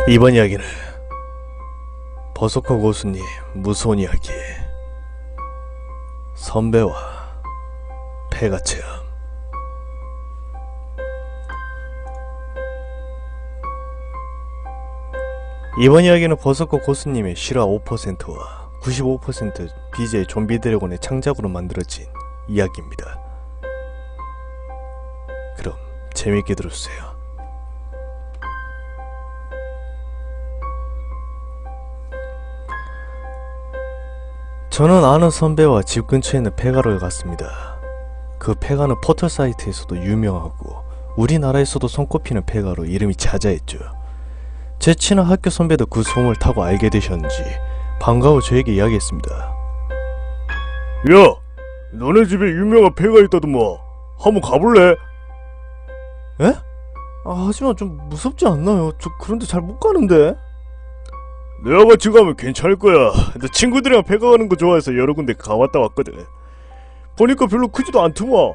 이번 이야기는 버서커 고수님 무서운 이야기, 선배와 폐가 체험. 이번 이야기는 버서커 고수님의 실화 5%와 95% BJ 좀비 드래곤의 창작으로 만들어진 이야기입니다. 그럼 재밌게 들어주세요. 저는 아는 선배와 집 근처에 있는 폐가를 갔습니다. 그 폐가는 포털 사이트에서도 유명하고 우리나라에서도 손꼽히는 폐가로 이름이 자자했죠. 제 친한 학교 선배도 그 소문을 타고 알게 되셨는지 반가워 저에게 이야기했습니다. 야, 너네 집에 유명한 폐가 있다더만. 한번 가볼래? 에? 하지만 좀 무섭지 않나요? 저 그런데 잘 못 가는데. 내가 같이 가면 괜찮을 거야. 내 친구들이랑 폐가 가는 거 좋아해서 여러 군데 가왔다 왔거든. 보니까 별로 크지도 않더만.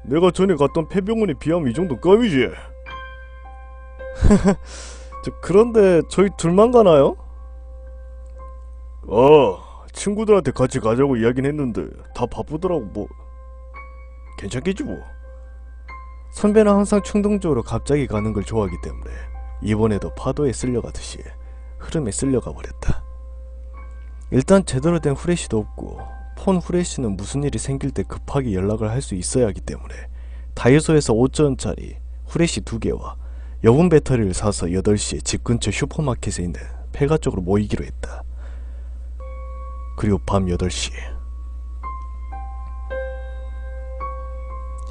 내가 전에 갔던 폐병원에 비하면 이 정도 껌이지. 그런데 저희 둘만 가나요? 친구들한테 같이 가자고 이야긴 했는데 다 바쁘더라고. 뭐 괜찮겠지 뭐. 선배는 항상 충동적으로 갑자기 가는 걸 좋아하기 때문에 이번에도 파도에 쓸려가듯이 흐름에 쓸려가 버렸다. 일단 제대로 된 후레쉬도 없고 폰 후레쉬는 무슨 일이 생길 때 급하게 연락을 할 수 있어야 하기 때문에 다이소에서 5,000원짜리 후레쉬 2개와 여분 배터리를 사서 8시에 집 근처 슈퍼마켓에 있는 폐가 쪽으로 모이기로 했다. 그리고 밤 8시.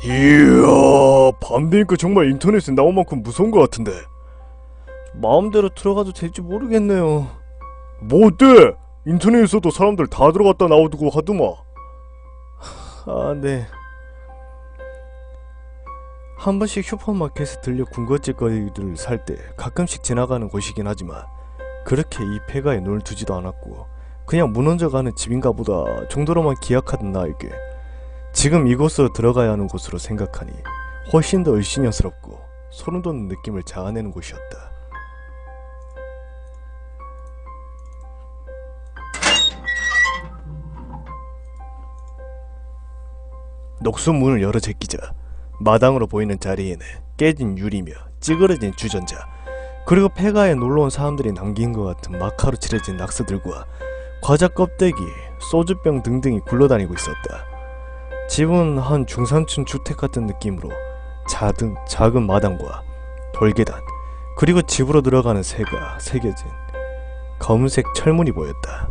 이야, 밤 되니까 정말 인터넷에 나온 만큼 무서운 것 같은데. 마음대로 들어가도 될지 모르겠네요. 뭐 어때? 인터넷에서도 사람들 다 들어갔다 나오고 하더만. 네. 한 번씩 슈퍼마켓에 들려 군것질거리를 살 때 가끔씩 지나가는 곳이긴 하지만 그렇게 이 폐가에 눈을 두지도 않았고 그냥 무너져가는 집인가 보다 정도로만 기약하던 나에게 지금 이곳으로 들어가야 하는 곳으로 생각하니 훨씬 더 을씨년스럽고 소름 돋는 느낌을 자아내는 곳이었다. 녹슨 문을 열어 제끼자 마당으로 보이는 자리에는 깨진 유리며 찌그러진 주전자, 그리고 폐가에 놀러온 사람들이 남긴 것 같은 마카로 칠해진 낙서들과 과자 껍데기, 소주병 등등이 굴러다니고 있었다. 집은 한 중산층 주택 같은 느낌으로 작은 마당과 돌계단, 그리고 집으로 들어가는 새가 새겨진 검은색 철문이 보였다.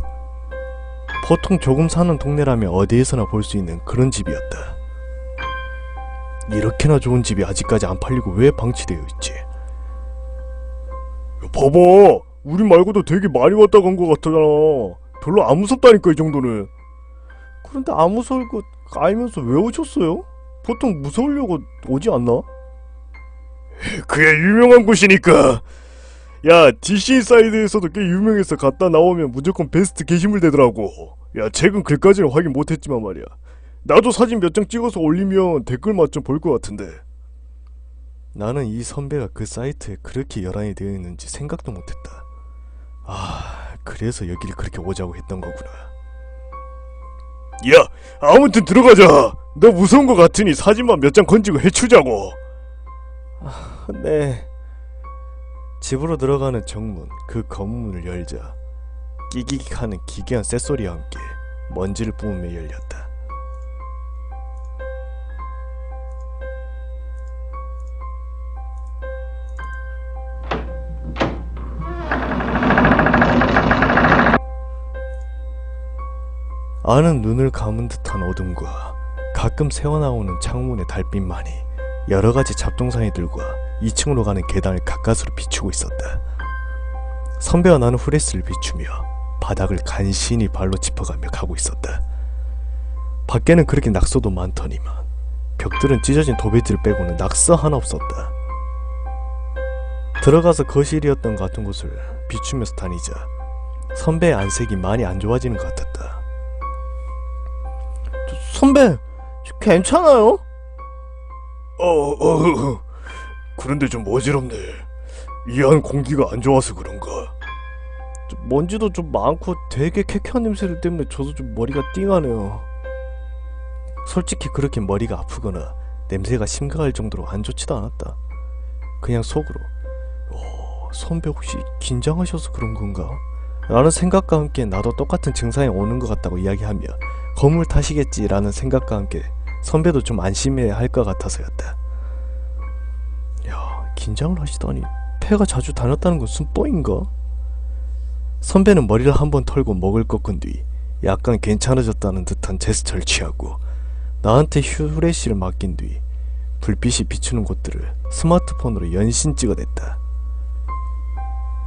보통 조금 사는 동네라면 어디에서나 볼 수 있는 그런 집이었다. 이렇게나 좋은 집이 아직까지 안 팔리고 왜 방치되어 있지? 야, 봐봐, 우리 말고도 되게 많이 왔다 간 것 같잖아. 별로 안 무섭다니까 이 정도는. 그런데 안 무서울 것 알면서 왜 오셨어요? 보통 무서우려고 오지 않나? 그야 유명한 곳이니까. 야, DC 사이드에서도 꽤 유명해서 갔다 나오면 무조건 베스트 게시물 되더라고. 야, 최근 글까지는 확인 못했지만 말이야. 나도 사진 몇 장 찍어서 올리면 댓글 맛 좀 볼 것 같은데. 나는 이 선배가 그 사이트에 그렇게 열한이 되어 있는지 생각도 못했다. 그래서 여기를 그렇게 오자고 했던 거구나. 야, 아무튼 들어가자. 너 무서운 것 같으니 사진만 몇 장 건지고 해치자고. 네. 집으로 들어가는 정문, 그 검문을 열자 끼기하는 기괴한 쇳소리와 함께 먼지를 뿜으며 열렸다. 안은 눈을 감은 듯한 어둠과 가끔 새어나오는 창문의 달빛만이 여러가지 잡동사니들과 2층으로 가는 계단을 가까스로 비추고 있었다. 선배와 나는 후레쉬를 비추며 바닥을 간신히 발로 짚어가며 가고 있었다. 밖에는 그렇게 낙서도 많더니만 벽들은 찢어진 도배지를 빼고는 낙서 하나 없었다. 들어가서 거실이었던 것 같은 곳을 비추면서 다니자 선배의 안색이 많이 안 좋아지는 것 같았다. 선배, 괜찮아요? 그런데 좀 어지럽네. 이 안 공기가 안 좋아서 그런가? 먼지도 좀 많고 되게 쾌쾌한 냄새 때문에 저도 좀 머리가 띵하네요. 솔직히 그렇게 머리가 아프거나 냄새가 심각할 정도로 안 좋지도 않았다. 그냥 속으로 선배 혹시 긴장하셔서 그런 건가? 라는 생각과 함께 나도 똑같은 증상이 오는 것 같다고 이야기하며 건물 탓이겠지 라는 생각과 함께 선배도 좀 안심해야 할 것 같아서였다. 야, 긴장을 하시다니 폐가 자주 다녔다는 건 순뻥인가? 선배는 머리를 한번 털고 목을 꺾은 뒤 약간 괜찮아졌다는 듯한 제스처를 취하고 나한테 휴레시를 맡긴 뒤 불빛이 비추는 곳들을 스마트폰으로 연신 찍어댔다.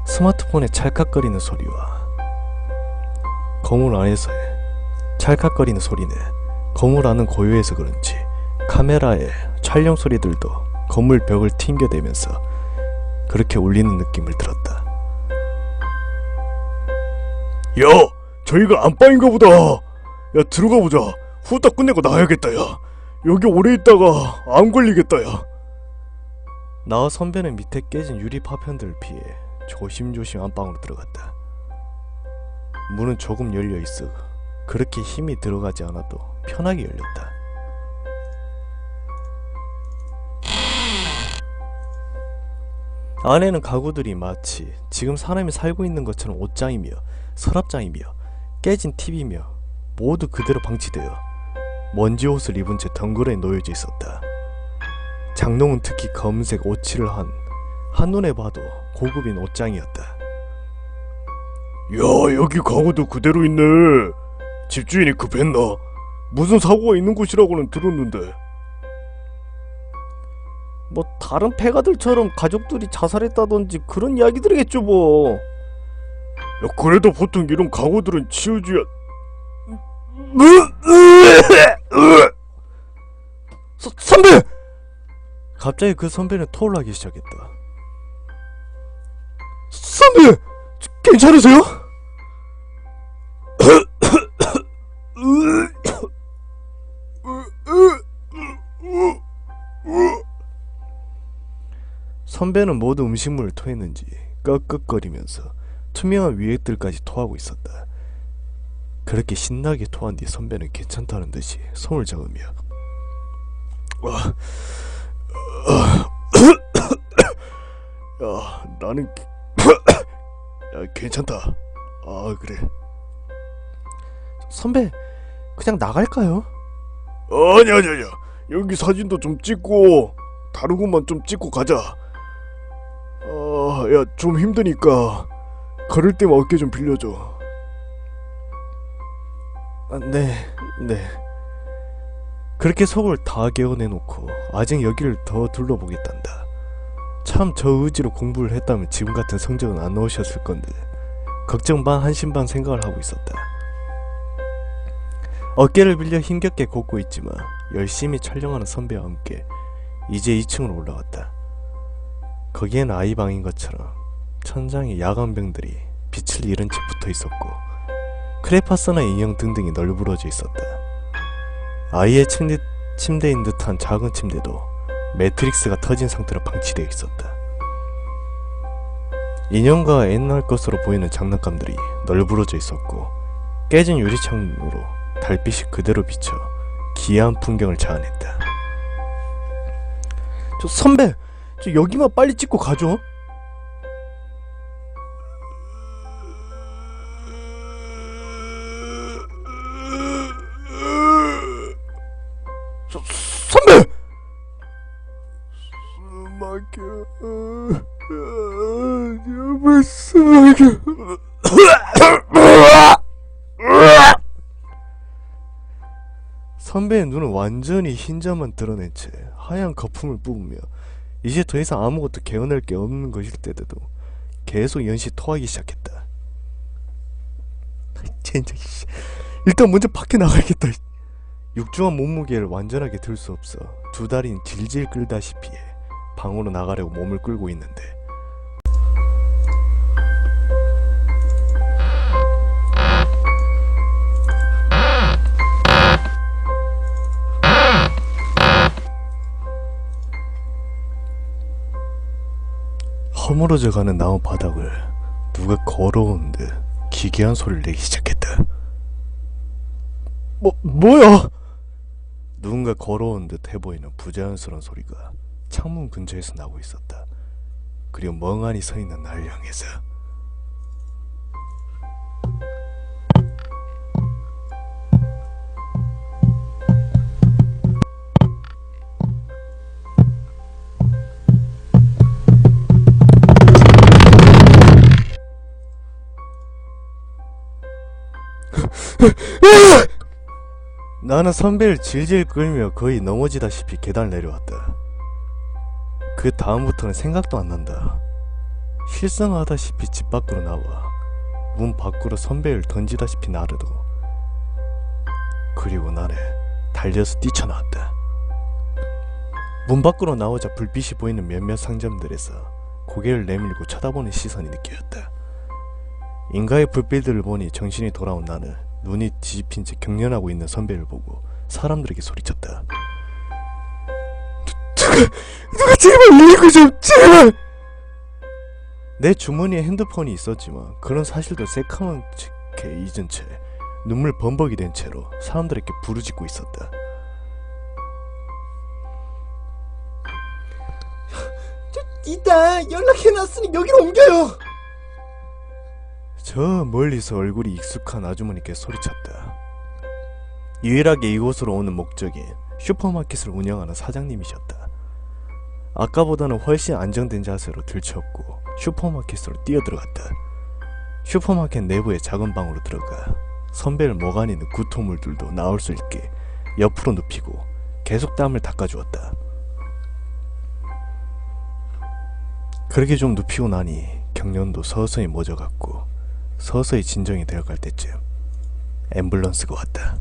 스마트폰의 찰칵거리는 소리와 건물 안에서의 찰칵거리는 소리는 건물 안은 고요해서 그런지 카메라의 촬영 소리들도 건물 벽을 튕겨대면서 그렇게 울리는 느낌을 들었다. 야, 저희가 안방인가 보다. 야, 들어가 보자. 후딱 끝내고 나야겠다. 야, 여기 오래 있다가 암 걸리겠다. 야. 나와 선배는 밑에 깨진 유리 파편들을 피해 조심조심 안방으로 들어갔다. 문은 조금 열려 있어 그렇게 힘이 들어가지 않아도 편하게 열렸다. 안에는 가구들이 마치 지금 사람이 살고 있는 것처럼 옷장이며 서랍장이며 깨진 TV며 모두 그대로 방치되어 먼지 옷을 입은 채 덩그러니 놓여져 있었다. 장롱은 특히 검은색 오칠을 한 한눈에 봐도 고급인 옷장이었다. 야, 여기 가구도 그대로 있네. 집주인이 급했나? 무슨 사고가 있는 곳이라고는 들었는데. 뭐 다른 폐가들처럼 가족들이 자살했다든지 그런 이야기들이겠죠 뭐. 야, 그래도 보통 이런 가구들은 치워줘야. 선배! 갑자기 그 선배는 토를 하기 시작했다. 선배! 괜찮으세요? 선배는 모두 음식물을 토했는지 꺽꺽거리면서 투명한 위액들까지 토하고 있었다. 그렇게 신나게 토한 뒤 선배는 괜찮다는 듯이 손을 잡으며 야, 나는 야, 괜찮다. 아, 그래. 선배 그냥 나갈까요? 아니야. 여기 사진도 좀 찍고 다른 곳만 좀 찍고 가자. 야, 좀 힘드니까 걸을 때만 어깨 좀 빌려줘. 네. 그렇게 속을 다 개어내놓고 아직 여기를 더 둘러보겠단다. 참 저 의지로 공부를 했다면 지금 같은 성적은 안 나오셨을 건데 걱정 반 한심 반 생각을 하고 있었다. 어깨를 빌려 힘겹게 걷고 있지만 열심히 촬영하는 선배와 함께 이제 2층으로 올라갔다. 거기엔 아이방인 것처럼 천장에 야광병들이 빛을 잃은 채 붙어 있었고 크레파스나 인형 등등이 널브러져 있었다. 아이의 침대인 듯한 작은 침대도 매트릭스가 터진 상태로 방치되어 있었다. 인형과 옛날 것으로 보이는 장난감들이 널브러져 있었고 깨진 유리창으로 달빛이 그대로 비쳐 기이한 풍경을 자아냈다. 저 선배! 저 여기만 빨리 찍고 가죠? 선배! 선배의 눈은 완전히 흰자만 드러낸 채 하얀 거품을 뿜으며 이제 더 이상 아무것도 개어낼 게 없는 것일 때에도 계속 연시 토하기 시작했다. 진짜 일단 먼저 밖에 나가야겠다. 육중한 몸무게를 완전하게 들 수 없어 두 다리는 질질 끌다시피 해 방으로 나가려고 몸을 끌고 있는데 허물어져 가는 나무 바닥을 누가 걸어오는 듯 기괴한 소리를 내기 시작했다. 뭐야? 누군가 걸어오는 듯 해보이는 부자연스러운 소리가 창문 근처에서 나고 있었다. 그리고 멍하니 서 있는 날 향해서 나는 선배를 질질 끌며 거의 넘어지다시피 계단을 내려왔다. 그 다음부터는 생각도 안 난다. 실성하다시피 집 밖으로 나와 문 밖으로 선배를 던지다시피 나르고 그리고 나는 달려서 뛰쳐나왔다. 문 밖으로 나오자 불빛이 보이는 몇몇 상점들에서 고개를 내밀고 쳐다보는 시선이 느껴졌다. 인가의 불빛들을 보니 정신이 돌아온 나는 눈이 뒤집힌 채 경련하고 있는 선배를 보고 사람들에게 소리쳤다. 누가 제발 이거 좀 제발! 내 주머니에 핸드폰이 있었지만 그런 사실도 새카맣게 잊은 채 눈물 범벅이 된 채로 사람들에게 부르짖고 있었다. 이따 연락해놨으니 여기로 옮겨요. 저 멀리서 얼굴이 익숙한 아주머니께 소리쳤다. 유일하게 이곳으로 오는 목적인 슈퍼마켓을 운영하는 사장님이셨다. 아까보다는 훨씬 안정된 자세로 들쳤고 슈퍼마켓으로 뛰어들어갔다. 슈퍼마켓 내부의 작은 방으로 들어가 선배를 먹어내는 구토물들도 나올 수 있게 옆으로 눕히고 계속 땀을 닦아주었다. 그렇게 좀 눕히고 나니 경련도 서서히 멎어갔고 서서히 진정이 되어갈 때쯤 앰뷸런스가 왔다.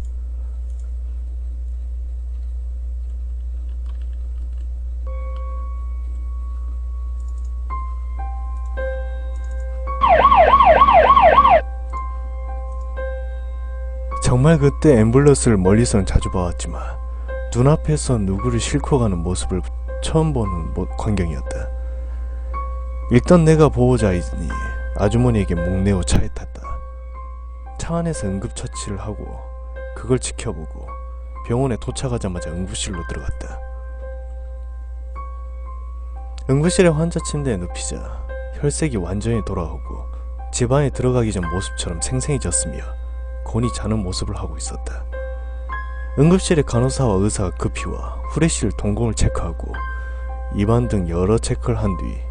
정말 그때 앰뷸런스를 멀리서는 자주 봐왔지만 눈앞에서 누구를 싣고 가는 모습을 처음 보는 광경이었다. 일단 내가 보호자이니 아주머니에게 목내어 차에 탔다. 차 안에서 응급처치를 하고 그걸 지켜보고 병원에 도착하자마자 응급실로 들어갔다. 응급실의 환자 침대에 눕히자 혈색이 완전히 돌아오고 집 안에 들어가기 전 모습처럼 생생해졌으며 곤히 자는 모습을 하고 있었다. 응급실의 간호사와 의사가 급히 와 후레쉬를 동공을 체크하고 입안 등 여러 체크를 한 뒤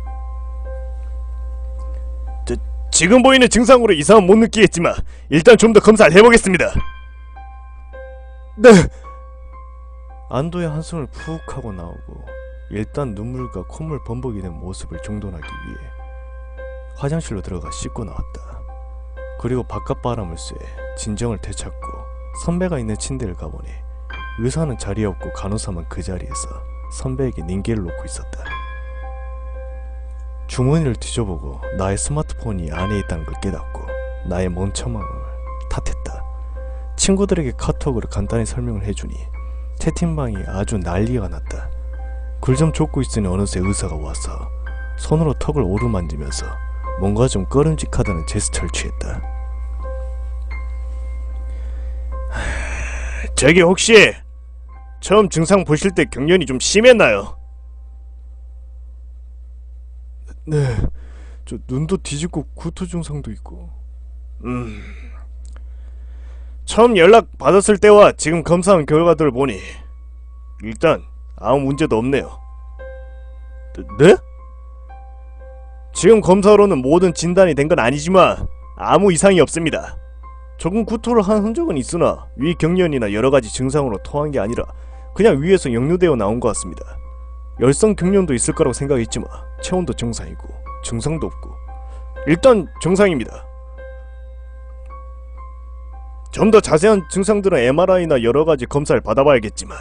지금 보이는 증상으로 이상은 못 느끼겠지만 일단 좀 더 검사를 해보겠습니다. 네! 안도의 한숨을 푹 하고 나오고 일단 눈물과 콧물 범벅이 된 모습을 정돈하기 위해 화장실로 들어가 씻고 나왔다. 그리고 바깥바람을 쐬 진정을 되찾고 선배가 있는 침대를 가보니 의사는 자리에 없고 간호사만 그 자리에서 선배에게 닌게를 놓고 있었다. 주머니를 뒤져보고 나의 스마트폰이 안에 있다는 걸 깨닫고 나의 멍청함을 탓했다. 친구들에게 카톡으로 간단히 설명을 해주니 채팅방이 아주 난리가 났다. 글 좀 쫓고 있으니 어느새 의사가 와서 손으로 턱을 오르만지면서 뭔가 좀 꺼름직하다는 제스처를 취했다. 저기 혹시 처음 증상 보실 때 경련이 좀 심했나요? 네, 저 눈도 뒤집고 구토 증상도 있고. 처음 연락 받았을 때와 지금 검사한 결과들을 보니 일단 아무 문제도 없네요. 네? 지금 검사로는 모든 진단이 된 건 아니지만 아무 이상이 없습니다. 조금 구토를 한 흔적은 있으나 위 경련이나 여러가지 증상으로 토한 게 아니라 그냥 위에서 역류되어 나온 것 같습니다. 열성 경련도 있을 거라고 생각했지만 체온도 정상이고 증상도 없고 일단 정상입니다. 좀 더 자세한 증상들은 MRI나 여러가지 검사를 받아봐야겠지만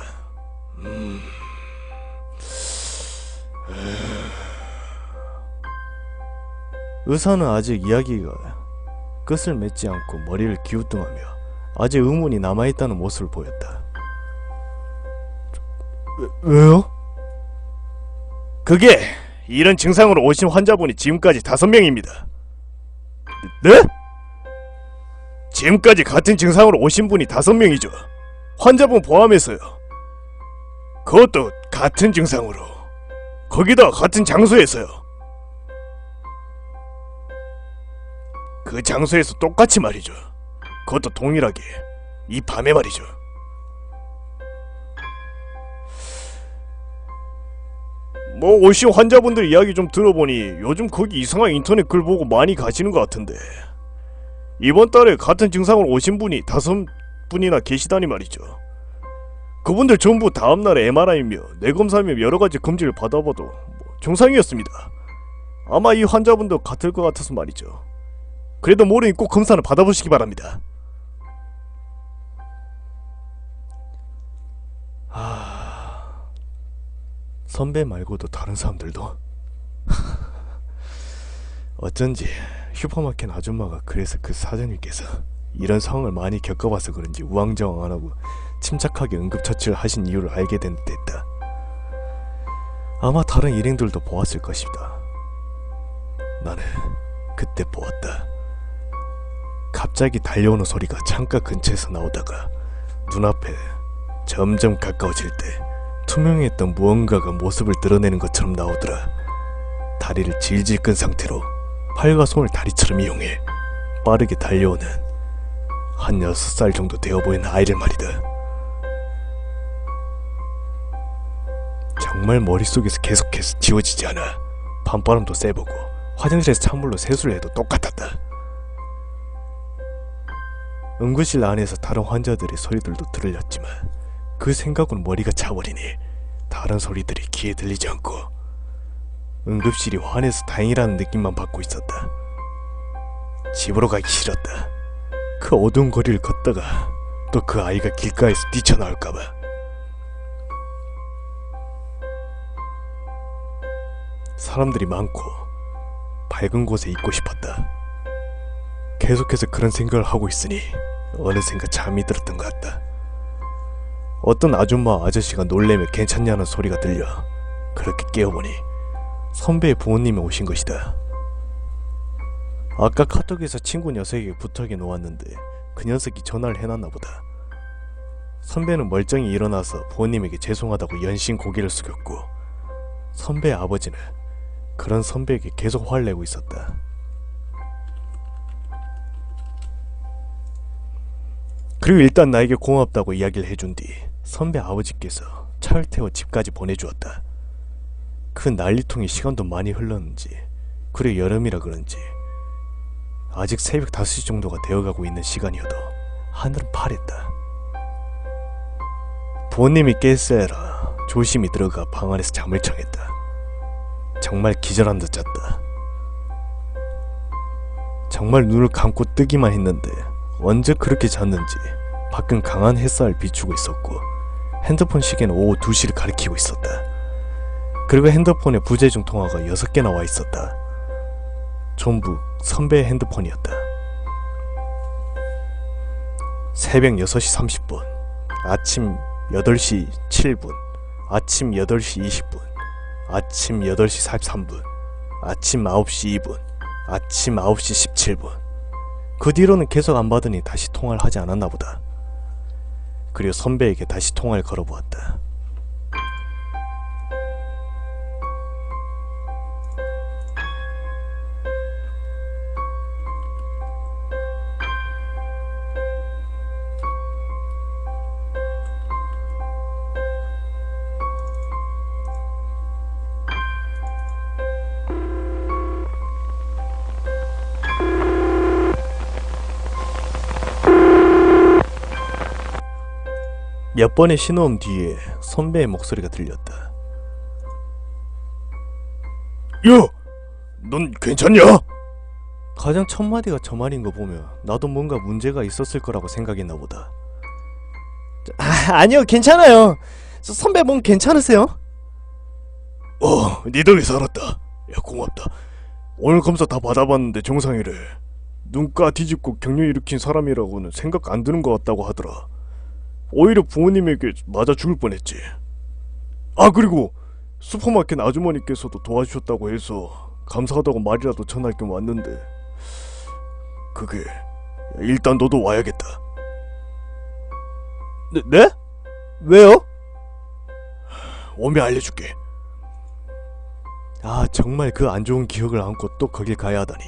의사는 아직 이야기가 끝을 맺지 않고 머리를 기우뚱하며 아직 의문이 남아있다는 모습을 보였다. 왜요? 그게 이런 증상으로 오신 환자분이 지금까지 5명입니다. 네? 지금까지 같은 증상으로 오신 분이 5명이죠. 환자분 포함해서요. 그것도 같은 증상으로. 거기다 같은 장소에서요. 그 장소에서 똑같이 말이죠. 그것도 동일하게. 이 밤에 말이죠. 뭐 오신 환자분들 이야기 좀 들어보니 요즘 거기 이상한 인터넷 글 보고 많이 가시는 것 같은데 이번 달에 같은 증상으로 오신 분이 5분이나 계시다니 말이죠. 그분들 전부 다음날에 MRI며 뇌검사며 여러가지 검진을 받아봐도 정상이었습니다. 아마 이 환자분도 같을 것 같아서 말이죠. 그래도 모르니 꼭 검사를 받아보시기 바랍니다. 선배 말고도 다른 사람들도 어쩐지 슈퍼마켓 아줌마가 그래서 그 사장님께서 이런 상황을 많이 겪어봐서 그런지 우왕좌왕 안하고 침착하게 응급처치를 하신 이유를 알게 된 듯했다. 아마 다른 일행들도 보았을 것이다. 나는 그때 보았다. 갑자기 달려오는 소리가 창가 근처에서 나오다가 눈앞에 점점 가까워질 때 투명했던 무언가가 모습을 드러내는 것처럼 나오더라. 다리를 질질 끈 상태로 팔과 손을 다리처럼 이용해 빠르게 달려오는 한 6살 정도 되어 보이는 아이를 말이다. 정말 머릿속에서 계속해서 지워지지 않아. 밤바람도 쐬보고 화장실에서 찬물로 세수를 해도 똑같았다. 응급실 안에서 다른 환자들의 소리들도 들렸지만 그 생각으로 머리가 차버리니 다른 소리들이 귀에 들리지 않고 응급실이 환해서 다행이라는 느낌만 받고 있었다. 집으로 가기 싫었다. 그 어두운 거리를 걷다가 또 그 아이가 길가에서 뛰쳐나올까봐. 사람들이 많고 밝은 곳에 있고 싶었다. 계속해서 그런 생각을 하고 있으니 어느샌가 잠이 들었던 것 같다. 어떤 아줌마 아저씨가 놀래며 괜찮냐는 소리가 들려 그렇게 깨어보니 선배의 부모님이 오신 것이다. 아까 카톡에서 친구 녀석에게 부탁해 놓았는데 그 녀석이 전화를 해놨나 보다. 선배는 멀쩡히 일어나서 부모님에게 죄송하다고 연신 고개를 숙였고 선배의 아버지는 그런 선배에게 계속 화를 내고 있었다. 그리고 일단 나에게 고맙다고 이야기를 해준 뒤 선배 아버지께서 차를 태워 집까지 보내주었다. 그 난리통에 시간도 많이 흘렀는지 그리고 여름이라 그런지 아직 새벽 5시 정도가 되어가고 있는 시간이어도 하늘은 파랬다. 부모님이 깼어야라 조심히 들어가 방 안에서 잠을 청했다. 정말 기절한 듯 잤다. 정말 눈을 감고 뜨기만 했는데 언제 그렇게 잤는지 밖은 강한 햇살을 비추고 있었고 핸드폰 시계는 오후 2시를 가리키고 있었다. 그리고 핸드폰에 부재중 통화가 6개나 와 있었다. 전부 선배의 핸드폰이었다. 새벽 6시 30분, 아침 8시 7분, 아침 8시 20분, 아침 8시 43분, 아침 9시 2분, 아침 9시 17분. 그 뒤로는 계속 안 받으니 다시 통화를 하지 않았나 보다. 그리고 선배에게 다시 통화를 걸어보았다. 몇 번의 신호음 뒤에 선배의 목소리가 들렸다. 야! 넌 괜찮냐? 가장 첫 마디가 저 말인 거 보면 나도 뭔가 문제가 있었을 거라고 생각했나 보다. 아니요, 괜찮아요. 선배 몸 괜찮으세요? 네 덕에 살았다. 야, 고맙다. 오늘 검사 다 받아봤는데 정상이래. 눈가 뒤집고 격려 일으킨 사람이라고는 생각 안 드는 것 같다고 하더라. 오히려 부모님에게 맞아 죽을 뻔했지. 아, 그리고 슈퍼마켓 아주머니께서도 도와주셨다고 해서 감사하다고 말이라도 전할 겸 왔는데 그게 일단 너도 와야겠다. 네? 왜요? 오면 알려줄게. 아, 정말 그 안 좋은 기억을 안고 또 거길 가야 하다니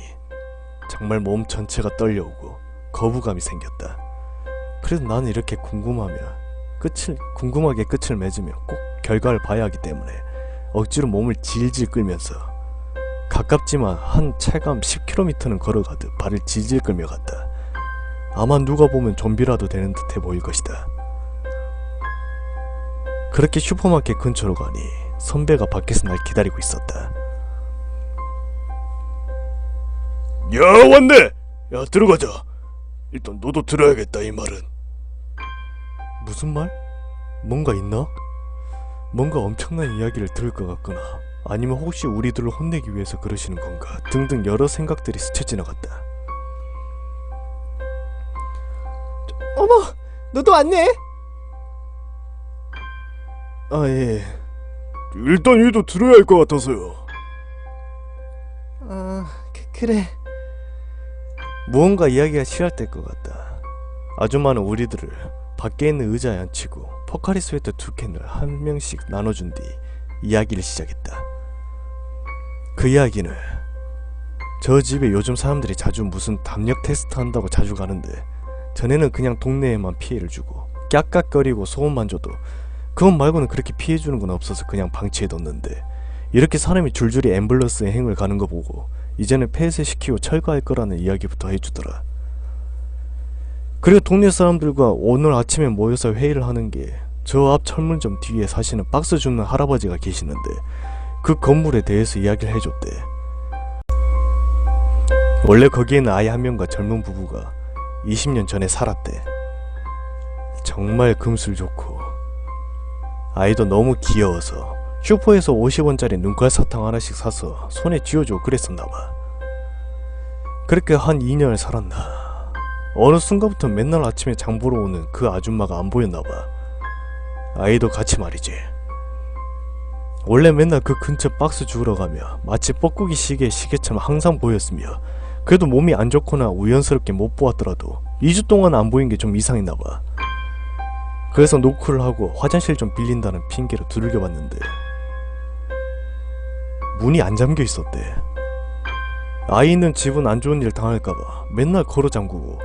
정말 몸 전체가 떨려오고 거부감이 생겼다. 그래도 나는 이렇게 궁금하게 끝을 맺으며 꼭 결과를 봐야 하기 때문에 억지로 몸을 질질 끌면서 가깝지만 한 체감 10km는 걸어가듯 발을 질질 끌며 갔다. 아마 누가 보면 좀비라도 되는 듯해 보일 것이다. 그렇게 슈퍼마켓 근처로 가니 선배가 밖에서 날 기다리고 있었다. 야, 왔네. 야, 들어가자. 일단 너도 들어야겠다. 이 말은 무슨 말? 뭔가 있나? 뭔가 엄청난 이야기를 들을 것 같거나 아니면 혹시 우리들을 혼내기 위해서 그러시는 건가 등등 여러 생각들이 스쳐 지나갔다. 어머, 너도 왔네? 아, 예. 일단 얘도 들어야 할 것 같아서요. 그래. 무언가 이야기가 싫어할 것 같다. 아줌마는 우리들을 밖에 있는 의자에 앉히고 포카리 스웨트 2캔을 한 명씩 나눠준 뒤 이야기를 시작했다. 그 이야기는 저 집에 요즘 사람들이 자주 무슨 담력 테스트 한다고 자주 가는데 전에는 그냥 동네에만 피해를 주고 깍깍거리고 소음만 줘도 그것 말고는 그렇게 피해주는 건 없어서 그냥 방치해뒀는데 이렇게 사람이 줄줄이 앰뷸런스에 행을 가는 거 보고 이제는 폐쇄시키고 철거할 거라는 이야기부터 해주더라. 그리고 동네 사람들과 오늘 아침에 모여서 회의를 하는 게 저 앞 철문점 뒤에 사시는 박스 줍는 할아버지가 계시는데 그 건물에 대해서 이야기를 해줬대. 원래 거기에는 아이 한 명과 젊은 부부가 20년 전에 살았대. 정말 금술 좋고 아이도 너무 귀여워서 슈퍼에서 50원짜리 눈깔 사탕 하나씩 사서 손에 쥐어주고 그랬었나봐. 그렇게 한 2년을 살았나. 어느 순간부터 맨날 아침에 장 보러 오는 그 아줌마가 안 보였나봐. 아이도 같이 말이지. 원래 맨날 그 근처 박스 주우러 가며 마치 뻐꾸기 시계의 시계처럼 항상 보였으며 그래도 몸이 안 좋거나 우연스럽게 못 보았더라도 2주 동안 안 보인 게 좀 이상했나봐. 그래서 노크를 하고 화장실 좀 빌린다는 핑계로 두들겨봤는데 문이 안 잠겨 있었대. 아이 있는 집은 안 좋은 일 당할까봐 맨날 걸어 잠그고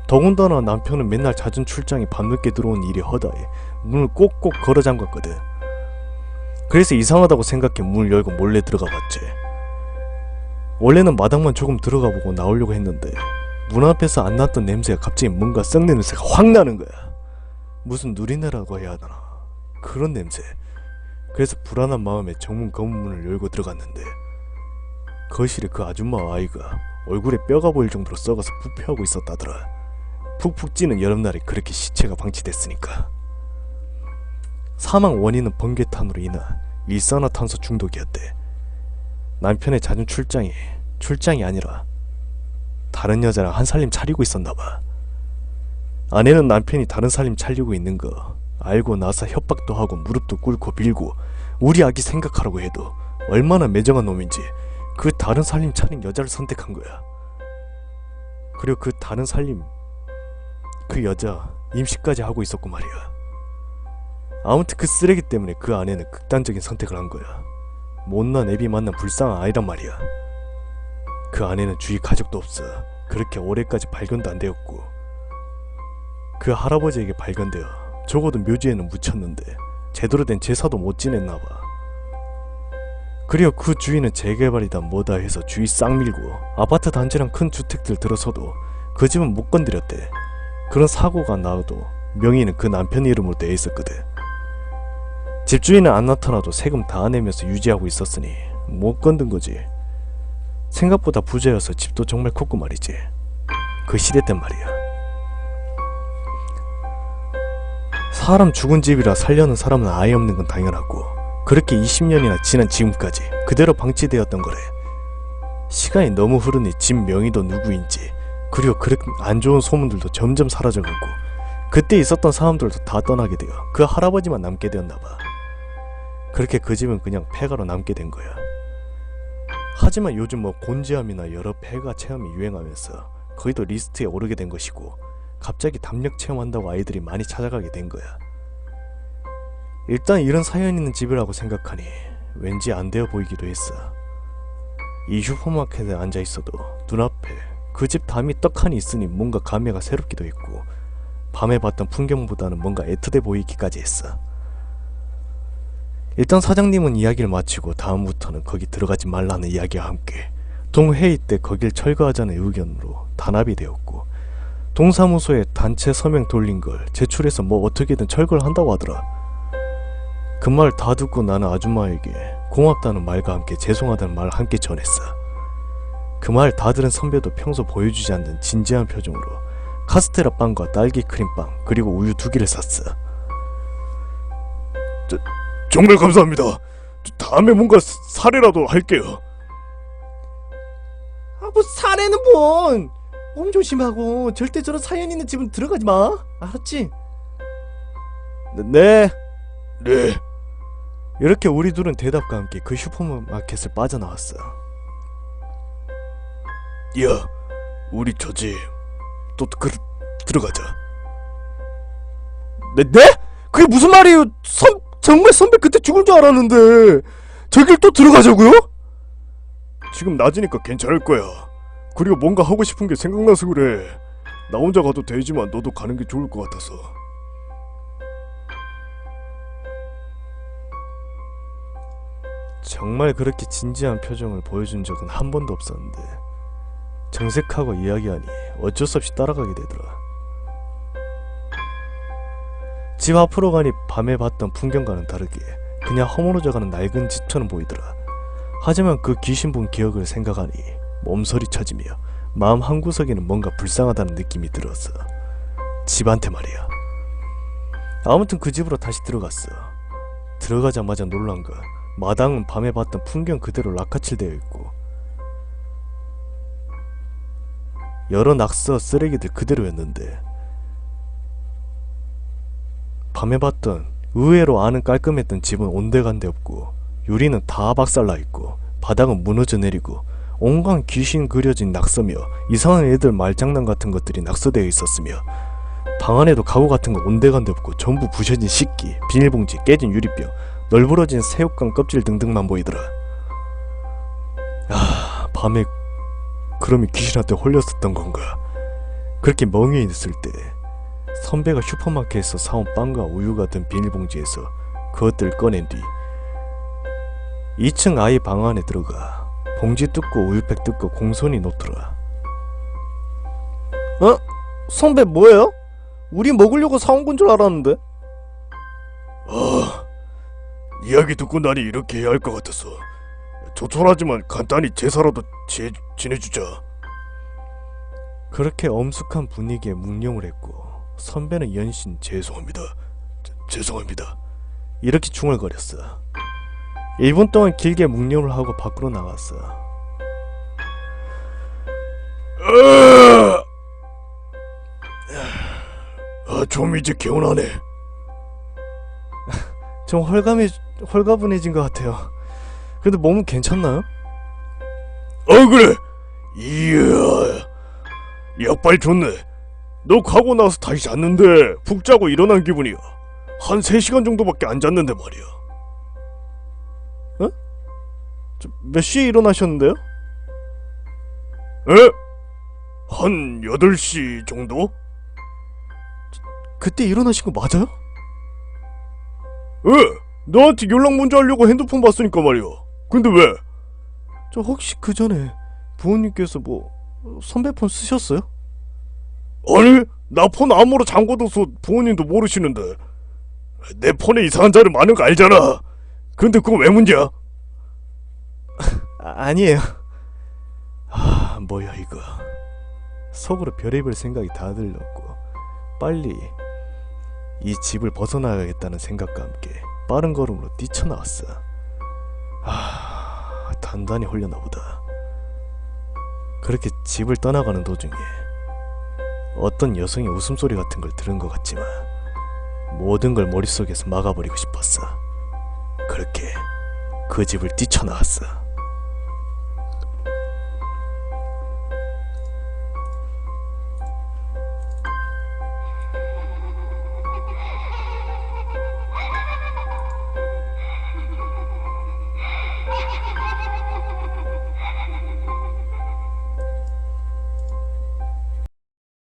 더군다나 남편은 맨날 잦은 출장이 밤늦게 들어온 일이 허다해 문을 꼭꼭 걸어 잠갔거든. 그래서 이상하다고 생각해 문을 열고 몰래 들어가 봤지. 원래는 마당만 조금 들어가 보고 나오려고 했는데 문 앞에서 안 났던 냄새가 갑자기 뭔가 썩는 냄새가 확 나는 거야. 무슨 누리네라고 해야 하나 그런 냄새. 그래서 불안한 마음에 정문 검문을 열고 들어갔는데 거실에 그 아줌마와 아이가 얼굴에 뼈가 보일 정도로 썩어서 부패하고 있었다더라. 푹푹 찌는 여름날에 그렇게 시체가 방치됐으니까. 사망 원인은 번개탄으로 인한 일산화탄소 중독이었대. 남편의 잦은 출장이 아니라 다른 여자랑 한 살림 차리고 있었나봐. 아내는 남편이 다른 살림 차리고 있는 거 알고 나서 협박도 하고 무릎도 꿇고 빌고 우리 아기 생각하라고 해도 얼마나 매정한 놈인지 그 다른 살림 차린 여자를 선택한 거야. 그리고 그 다른 살림 그 여자 임시까지 하고 있었고 말이야. 아무튼 그 쓰레기 때문에 그 아내는 극단적인 선택을 한 거야. 못난 애비 만난 불쌍한 아이란 말이야. 그 아내는 주위 가족도 없어 그렇게 올해까지 발견도 안 되었고 그 할아버지에게 발견되어 적어도 묘지에는 묻혔는데 제대로 된 제사도 못 지냈나봐. 그리고 그 주위는 재개발이다 뭐다 해서 주위 싹 밀고 아파트 단지랑 큰 주택들 들어서도 그 집은 못 건드렸대. 그런 사고가 나도 명의는 그 남편 이름으로 돼 있었거든. 집주인은 안 나타나도 세금 다 내면서 유지하고 있었으니 못 건든 거지. 생각보다 부자여서 집도 정말 컸고 말이지. 그 시대 땐 말이야. 사람 죽은 집이라 살려는 사람은 아예 없는 건 당연하고 그렇게 20년이나 지난 지금까지 그대로 방치되었던 거래. 시간이 너무 흐르니 집 명의도 누구인지 그리고 그렇게 안 좋은 소문들도 점점 사라져가고 그때 있었던 사람들도 다 떠나게 되어 그 할아버지만 남게 되었나봐. 그렇게 그 집은 그냥 폐가로 남게 된 거야. 하지만 요즘 뭐 곤지암이나 여러 폐가 체험이 유행하면서 거의도 리스트에 오르게 된 것이고, 갑자기 담력 체험한다고 아이들이 많이 찾아가게 된 거야. 일단 이런 사연 있는 집이라고 생각하니 왠지 안 되어 보이기도 했어. 이 슈퍼마켓에 앉아 있어도 눈앞에 그 집 담이 떡하니 있으니 뭔가 감회가 새롭기도 했고, 밤에 봤던 풍경보다는 뭔가 애틋해 보이기까지 했어. 일단 사장님은 이야기를 마치고 다음부터는 거기 들어가지 말라는 이야기와 함께 동회의 때 거길 철거하자는 의견으로 단합이 되었고, 동사무소에 단체 서명 돌린 걸 제출해서 뭐 어떻게든 철거를 한다고 하더라. 그 말 다 듣고 나는 아줌마에게 고맙다는 말과 함께 죄송하다는 말을 함께 전했어. 그 말 다 들은 선배도 평소 보여주지 않는 진지한 표정으로 카스테라 빵과 딸기 크림빵 그리고 우유 2개를 샀어. 정말 감사합니다. 다음에 뭔가 사례라도 할게요. 아, 뭐 사례는 뭔? 몸 조심하고 절대 저런 사연 있는 집은 들어가지 마. 알았지? 네. 네. 이렇게 우리 둘은 대답과 함께 그 슈퍼마켓을 빠져나왔어. 야, 우리 저 집 또 들어가자. 네? 그게 무슨 말이에요? 정말 선배 그때 죽을 줄 알았는데 저길 또 들어가자고요? 지금 낮이니까 괜찮을 거야. 그리고 뭔가 하고 싶은 게 생각나서 그래. 나 혼자 가도 되지만 너도 가는 게 좋을 것 같아서. 정말 그렇게 진지한 표정을 보여준 적은 한 번도 없었는데 정색하고 이야기하니 어쩔 수 없이 따라가게 되더라. 집 앞으로 가니 밤에 봤던 풍경과는 다르게 그냥 허물어져가는 낡은 집처럼 보이더라. 하지만 그 귀신 본 기억을 생각하니 몸서리 쳐지며 마음 한구석에는 뭔가 불쌍하다는 느낌이 들었어. 집한테 말이야. 아무튼 그 집으로 다시 들어갔어. 들어가자마자 놀란 건 마당은 밤에 봤던 풍경 그대로 락카칠되어 있고 여러 낙서 쓰레기들 그대로였는데, 밤에 봤던 의외로 아는 깔끔했던 집은 온데간데 없고 유리는 다 박살나 있고 바닥은 무너져 내리고 온갖 귀신 그려진 낙서며 이상한 애들 말장난 같은 것들이 낙서되어 있었으며 방 안에도 가구 같은 거 온데간데 없고 전부 부셔진 식기, 비닐봉지, 깨진 유리병, 널브러진 새우깡 껍질 등등만 보이더라. 아, 밤에 그럼이 귀신한테 홀렸었던 건가? 그렇게 멍해 있을 때 선배가 슈퍼마켓에서 사온 빵과 우유가 든 비닐봉지에서 그것들을 꺼낸 뒤 2층 아이 방 안에 들어가 봉지 뜯고 우유팩 뜯고 공손히 놓더라. 어? 선배 뭐예요? 우리 먹으려고 사온 건 줄 알았는데. 이야기 듣고 나니 이렇게 해야 할 것 같아서. 조촐하지만 간단히 제사라도 지내주자. 그렇게 엄숙한 분위기에 묵념을 했고 선배는 연신 죄송합니다. 죄송합니다. 이렇게 중얼거렸어. 1분 동안 길게 묵념을 하고 밖으로 나갔어. 좀 이제 개운하네. 좀 홀가분해진 것 같아요. 근데 몸은 괜찮나요? 그래. 이야, 약발 좋네. 너 가고 나서 다시 잤는데 푹 자고 일어난 기분이야. 한 3시간 정도밖에 안 잤는데 말이야. 몇 시에 일어나셨는데요? 에? 한 8시 정도? 그때 일어나신 거 맞아요? 너한테 연락 먼저 하려고 핸드폰 봤으니까 말이야. 근데 왜? 저 혹시 그 전에 부모님께서 뭐 선배 폰 쓰셨어요? 아니, 나 폰 암호로 잠궈둬서 부모님도 모르시는데. 내 폰에 이상한 자료 많은 거 알잖아. 근데 그거 왜 문제야? 아니에요. 뭐야 이거. 속으로 별의별 생각이 다 들렸고 빨리 이 집을 벗어나야겠다는 생각과 함께 빠른 걸음으로 뛰쳐나왔어. 단단히 홀렸나 보다. 그렇게 집을 떠나가는 도중에 어떤 여성의 웃음소리 같은 걸 들은 것 같지만 모든 걸 머릿속에서 막아버리고 싶었어. 그렇게 그 집을 뛰쳐나왔어.